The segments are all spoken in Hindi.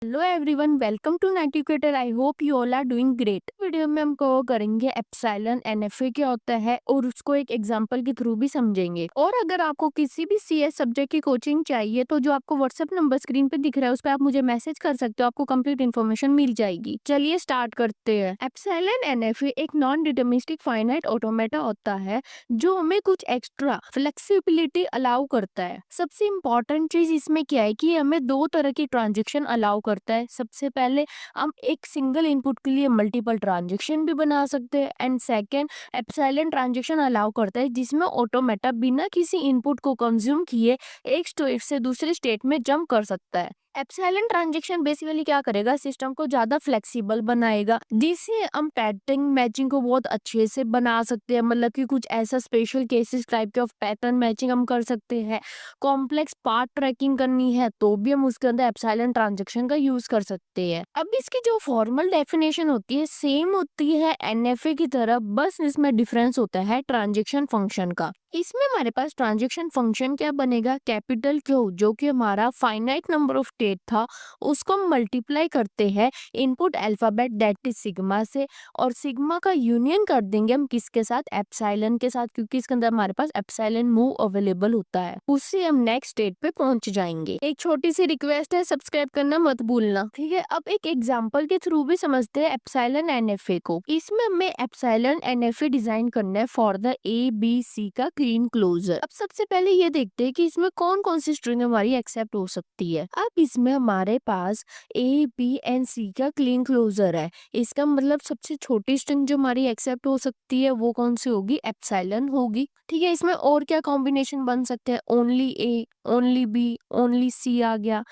हेलो एवरीवन, वेलकम टू नेटिक्वेटर। I hope you all are doing great. Video में हम कवर करेंगे एप्सिलॉन एनएफए क्या होता है और उसको एक एग्जांपल के थ्रू भी समझेंगे। और अगर आपको किसी भी सीएस सब्जेक्ट की कोचिंग चाहिए तो जो आपको व्हाट्सएप नंबर स्क्रीन पे दिख रहा है उस पर आप मुझे मैसेज कर सकते हो, आपको कंप्लीट इन्फॉर्मेशन मिल जाएगी। चलिए स्टार्ट करते हैं। एप्सिलॉन एनएफए एक नॉन डिटरमिनिस्टिक फाइनाइट ऑटोमेटा होता है जो हमें कुछ एक्स्ट्रा फ्लेक्सिबिलिटी अलाउ करता है। सबसे इम्पोर्टेंट चीज इसमें क्या है कि हमें दो तरह की ट्रांजेक्शन अलाउ करता है। सबसे पहले हम एक सिंगल इनपुट के लिए मल्टीपल ट्रांजेक्शन भी बना सकते हैं and second epsilon transaction allow करता है जिसमें ऑटोमेटा बिना किसी इनपुट को कंज्यूम किए एक स्टेट से दूसरे स्टेट में जंप कर सकता है। एप्सिलॉन ट्रांजेक्शन बेसिकली क्या करेगा, सिस्टम को ज्यादा फ्लेक्सिबल बनाएगा जिससे हम पैटर्न मैचिंग को बहुत अच्छे से बना सकते हैं। मतलब कि कुछ ऐसा स्पेशल केसेस टाइप के ऑफ पैटर्न मैचिंग हम कर सकते हैं। कॉम्प्लेक्स पार्ट ट्रैकिंग करनी है तो भी हम उसके अंदर एप्सिलॉन ट्रांजैक्शन का यूज कर सकते हैं। अब इसकी जो फॉर्मल डेफिनेशन होती है सेम होती है एनएफए की तरह, बस इसमें डिफरेंस होता है ट्रांजैक्शन फंक्शन का। इसमें हमारे पास ट्रांजैक्शन फंक्शन क्या बनेगा, कैपिटल क्यू जो कि हमारा फाइनाइट नंबर ऑफ स्टेट था उसको हम मल्टीप्लाई करते हैं input alphabet that is sigma से, और सिग्मा का यूनियन कर देंगे हम किसके साथ, एप्सिलॉन के साथ, क्योंकि इसके अंदर हमारे पास एप्सिलॉन मूव अवेलेबल होता है। उससे हम नेक्स्ट स्टेट पे पहुंच जाएंगे। एक छोटी सी रिक्वेस्ट है, सब्सक्राइब करना मत भूलना, ठीक है। अब एक एग्जांपल के थ्रू भी समझते हैं एप्सिलॉन एनएफए को। इसमें हमें एप्सिलॉन एनएफए डिजाइन करना है for the A B C का क्लीन क्लोजर। अब सबसे पहले ये देखते हैं कि इसमें कौन कौन सी स्ट्रिंग हमारी एक्सेप्ट हो सकती है। अब इसमें हमारे पास ए बी एंड सी का क्लीन क्लोजर है। इसका मतलब सबसे छोटी स्ट्रिंग जो हमारी एक्सेप्ट हो सकती है वो कौन सी होगी, एप्सिलॉन होगी, ठीक है। इसमें और क्या कॉम्बिनेशन बन सकते हैं, only A, only B, only सी आ गया,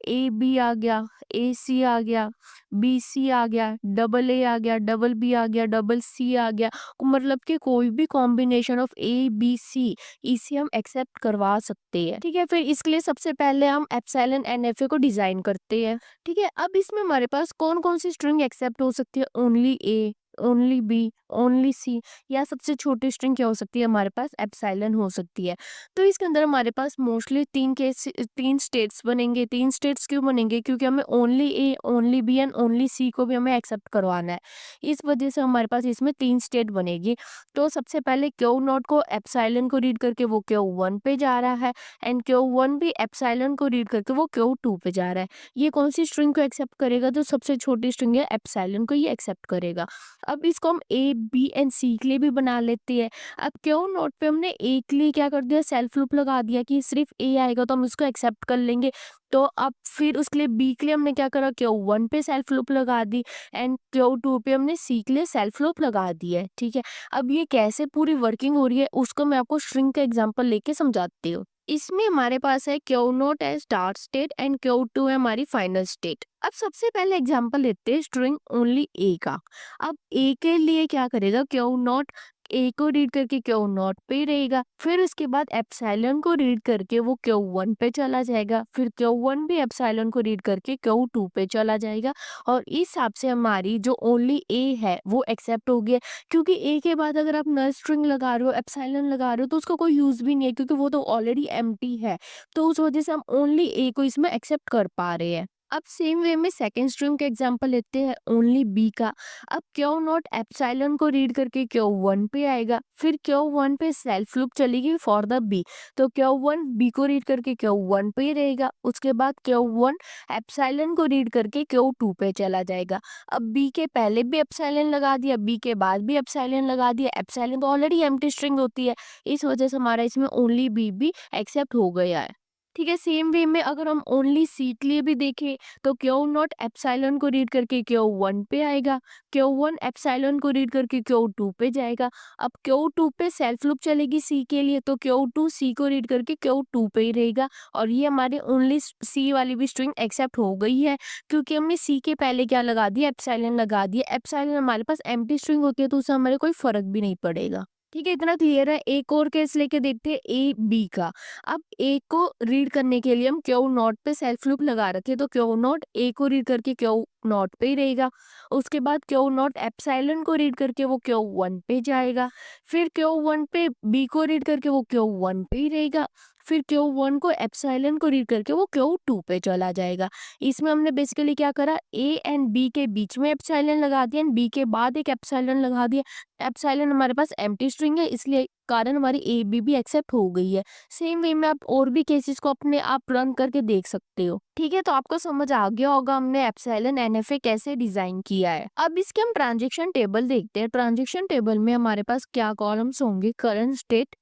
ए बी आ गया, ए सी आ गया, बी सी आ गया, डबल ए आ गया, डबल बी आ गया, डबल सी आ गया। मतलब कि कोई भी combination of A B C इसे हम एक्सेप्ट करवा सकते हैं, ठीक है। फिर इसके लिए सबसे पहले हम एप्सिलॉन एनएफए को डिजाइन करते हैं, ठीक है। अब इसमें हमारे पास कौन कौन सी स्ट्रिंग एक्सेप्ट हो सकती है, only A, only B, only सी, या सबसे छोटी स्ट्रिंग क्या हो सकती है हमारे पास, एप्सिलॉन हो सकती है। तो इसके अंदर हमारे पास मोस्टली तीन स्टेट्स बनेंगे। तीन स्टेट्स क्यों बनेंगे, क्योंकि हमें only A, only B and only C को भी हमें एक्सेप्ट करवाना है। इस वजह से हमारे पास इसमें तीन स्टेट बनेगी। तो सबसे पहले क्यू नॉट को एप्सिलॉन को रीड करके वो क्यू वन पे जा रहा है एंड क्यू वन भी एप्सिलॉन को रीड करके वो क्यू टू पे जा रहा है। ये कौन सी स्ट्रिंग को एक्सेप्ट करेगा, तो सबसे छोटी स्ट्रिंग है एप्सिलॉन को ये एक्सेप्ट करेगा। अब इसको हम ए बी एंड सी के लिए भी बना लेते हैं। अब क्यू नोट पे हमने ए के लिए क्या कर दिया, सेल्फ लूप लगा दिया कि सिर्फ ए आएगा तो हम इसको एक्सेप्ट कर लेंगे। तो अब फिर उसके लिए बी के लिए हमने क्या करा, क्यू वन पे सेल्फ लूप लगा दी एंड क्यू टू पे हमने सी के लिए सेल्फ लूप लगा दी है, ठीक है। अब ये कैसे पूरी वर्किंग हो रही है उसको मैं आपको स्ट्रिंग का एग्जांपल लेके समझाती हूँ। इसमें हमारे पास है क्यू नोट है start state and Q two है हमारी फाइनल स्टेट। अब सबसे पहले एग्जांपल लेते हैं स्ट्रिंग ओनली ए का। अब ए के लिए क्या करेगा, क्यू नॉट ए को रीड करके क्यू नॉट पे रहेगा, फिर उसके बाद एप्सिलॉन को रीड करके वो क्यू वन पे चला जाएगा, फिर क्यू वन भी एप्सिलॉन को रीड करके क्यू टू पे चला जाएगा। और इस हिसाब से हमारी जो ओनली ए है वो एक्सेप्ट हो गया, क्योंकि ए के बाद अगर आप नल स्ट्रिंग लगा रहे हो, एप्सिलॉन लगा रहे हो, तो उसका कोई यूज भी नहीं है क्योंकि वो तो ऑलरेडी एम्प्टी है। तो उस वजह से हम ओनली ए को इसमें एक्सेप्ट कर पा रहे हैं। अब सेम वे में सेकेंड स्ट्रिंग का एग्जांपल लेते हैं ओनली बी का। अब क्यू नॉट एप्सिलॉन को रीड करके क्यू वन पे आएगा, फिर क्यू वन पे सेल्फ लूप चलेगी फॉर द बी, तो क्यू वन बी को रीड करके क्यू वन पे ही रहेगा। उसके बाद क्यू वन एप्सिलॉन को रीड करके क्यू टू पे चला जाएगा। अब बी के पहले भी एप्सिलॉन लगा दिया, बी के बाद भी एप्सिलॉन लगा दिया, एप्सिलॉन तो ऑलरेडी एम्प्टी स्ट्रिंग होती है, इस वजह से हमारा इसमें ओनली बी भी एक्सेप्ट हो गया है, ठीक है। सेम वे में अगर हम ओनली सी के लिए भी देखें तो क्यू नॉट एप्सिलॉन को रीड करके क्यू वन पे आएगा, क्यू वन एप्सिलॉन को रीड करके क्यू टू पे जाएगा। अब क्यू टू पे सेल्फ लूप चलेगी सी के लिए, तो क्यू टू सी को रीड करके क्यू टू पे ही रहेगा। और ये हमारे ओनली सी वाली भी स्ट्रिंग एक्सेप्ट हो गई है, क्योंकि हमने सी के पहले क्या लगा दिया, एप्सिलॉन लगा दिया। एप्सिलॉन हमारे पास एम्प्टी स्ट्रिंग होती है तो उससे हमारे कोई फर्क भी नहीं पड़ेगा, ठीक है। इतना क्लियर है। एक और केस लेके देखते हैं ए बी का। अब ए को रीड करने के लिए हम क्यू नॉट पे सेल्फ लूप लगा रखे, तो क्यू नॉट ए को रीड करके क्यू नॉट पे ही रहेगा। उसके बाद क्यू नॉट एप्सिलॉन को रीड करके वो क्यू वन पे जाएगा, फिर क्यू वन पे बी को रीड करके वो क्यू वन पे ही रहेगा। फिर Q1 को एप्सिलॉन को रीड करके वो Q2 पे चला जाएगा। इसमें हमने बेसिकली क्या करा, A एंड B के बीच में एप्सिलॉन लगा दिया एंड B के बाद एक एप्सिलॉन लगा दिया। एप्सिलॉन हमारे पास एम्प्टी स्ट्रिंग है, इसलिए कारण हमारी ए बी भी एक्सेप्ट हो गई है। सेम वे में आप और भी केसेस को अपने आप रन करके देख सकते हो। ठीक है, तो आपको समझ आ गया होगा हमने एप्सिलॉन एनएफए कैसे डिजाइन किया है। अब इसके हम ट्रांजेक्शन टेबल देखते हैं। ट्रांजेक्शन टेबल में हमारे पास क्या कॉलम्स होंगे, करंट स्टेट,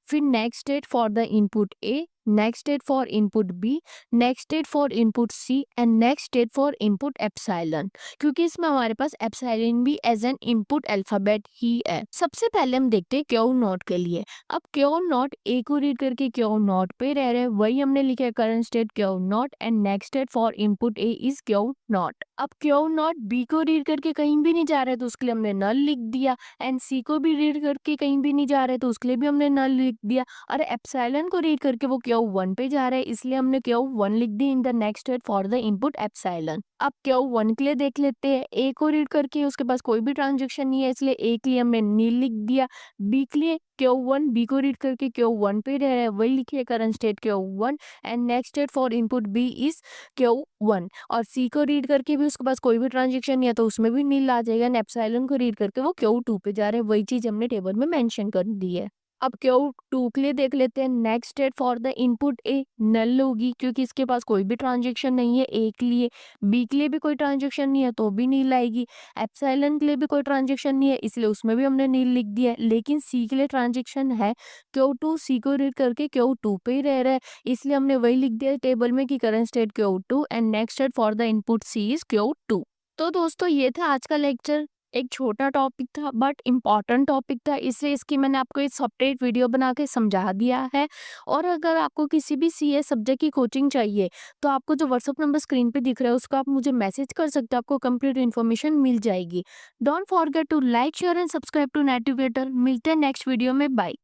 फिर next state for the input A, next state for input B, next state for input C and next state for input epsilon, क्योंकि इसमें हमारे पास एप्सिलॉन भी एज एन इनपुट अल्फाबेट ही है। सबसे पहले हम देखते हैं क्यू नॉट के लिए। अब क्यू नॉट ए को रीड करके क्यू नॉट पे रह रहे हैं, वही हमने लिखा है current state Q not and next state for input A is Q not. अब क्यू नॉट बी को रीड करके कहीं भी नहीं जा रहे, तो उसके लिए हमने नल लिख दिया एंड सी को भी रीड करके कहीं भी नहीं जा रहे, तो उसके लिए भी हमने नल लिख दिया। और एप्सिलॉन को रीड करके वो Q1 पे जा रहा है, इसलिए हमने Q1 लिख दी in the next state for the input epsilon. अब Q1 के लिए देख लेते हैं। ए को रीड करके उसके पास कोई भी ट्रांजेक्शन नहीं है, इसलिए ए के लिए हमने नील लिख दिया। बी के लिए Q1, बी को रीड करके Q1 पे रह रहा है, वही लिखिए current state Q1 and next state for input B is Q1। और सी को रीड करके भी उसके पास कोई भी ट्रांजेक्शन नहीं है, तो उसमें भी नील आ जाएगा एंड एप्सिलॉन को रीड करके वो Q2 पे जा रहे हैं, वही चीज हमने टेबल में मेंशन कर दी है। अब Q2 के लिए देख लेते हैं। Next state for the input A null होगी, क्योंकि इसके पास कोई भी ट्रांजेक्शन नहीं है ए के लिए। बी के लिए भी कोई ट्रांजेक्शन नहीं है, तो भी नील आएगी। एप्सिलॉन के लिए भी कोई ट्रांजेक्शन नहीं है, इसलिए उसमें भी हमने नील लिख दिया है। लेकिन सी के लिए ट्रांजेक्शन है, Q2 सी को रीड करके Q2 पे ही रह रहा है, इसलिए हमने वही लिख दिया टेबल में कि current state Q2 and next state for the input C is Q2। तो दोस्तों ये था आज का लेक्चर। एक छोटा टॉपिक था बट इम्पॉर्टेंट टॉपिक था, इसलिए इसकी मैंने आपको एक सेपरेट वीडियो बना के समझा दिया है। और अगर आपको किसी भी सीए सब्जेक्ट की कोचिंग चाहिए, तो आपको जो व्हाट्सअप नंबर स्क्रीन पे दिख रहा है उसको आप मुझे मैसेज कर सकते हो, आपको कंप्लीट इन्फॉर्मेशन मिल जाएगी। Don't forget to like share and subscribe to नेटिवेटर। मिलते हैं नेक्स्ट वीडियो में, बाय।